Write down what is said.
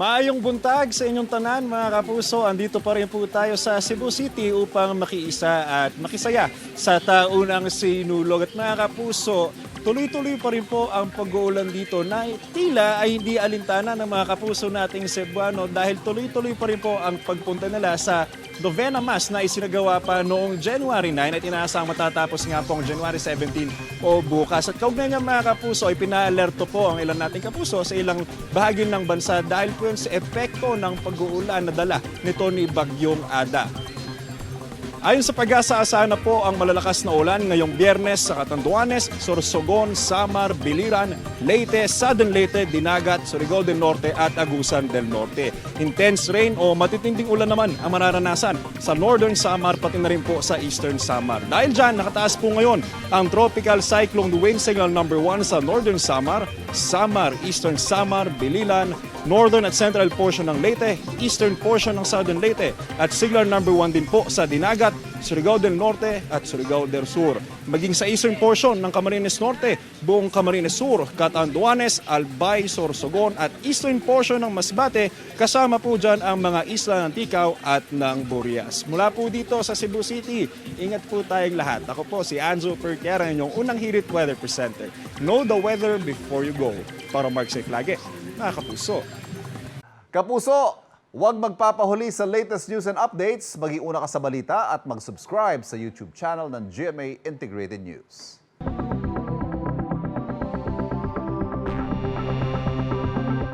Maayong buntag sa inyong tanan mga kapuso. Andito pa rin po tayo sa Cebu City upang makiisa at makisaya sa taunang sinulog. At mga kapuso, tuloy-tuloy pa rin po ang pag-uulan dito na tila ay hindi alintana ng mga kapuso nating Cebuano dahil tuloy-tuloy pa rin po ang pagpunta nila sa Novena Mass na isinagawa pa noong January 9 at inaasang matatapos nga pong January 17 o bukas. At kaugnay nga mga kapuso ay pinaalerto po ang ilan nating kapuso sa ilang bahagi ng bansa dahil po yun sa epekto ng pag-uulan na dala nito ni Bagyong Ada. Ayon sa Pag-asa, asahan na po ang malalakas na ulan ngayong Biyernes sa Catanduanes, Sorsogon, Samar, Biliran, Leyte, Southern Leyte, Dinagat, Surigao del Norte at Agusan del Norte. Intense rain o matitinding ulan naman ang mararanasan sa Northern Samar pati na rin po sa Eastern Samar. Dahil dyan, nakataas po ngayon ang Tropical Cyclone Wind Signal number 1 sa Northern Samar, Samar, Eastern Samar, Biliran, Northern at Central portion ng Leyte, Eastern portion ng Southern Leyte at signal number 1 din po sa Dinagat, Surigao del Norte at Surigao del Sur. Maging sa Eastern portion ng Camarines Norte, buong Camarines Sur, Catanduanes, Albay, Sorsogon at Eastern portion ng Masbate, kasama po dyan ang mga isla ng Ticao at ng Burias. Mula po dito sa Cebu City, ingat po tayong lahat. Ako po si Anzo Pertiera, inyong unang hirit weather presenter. Know the weather before you go. Para Mark Safe lagi, mga kapuso. Kapuso, huwag magpapahuli sa latest news and updates. Mag-iuna ka sa balita at mag-subscribe sa YouTube channel ng GMA Integrated News.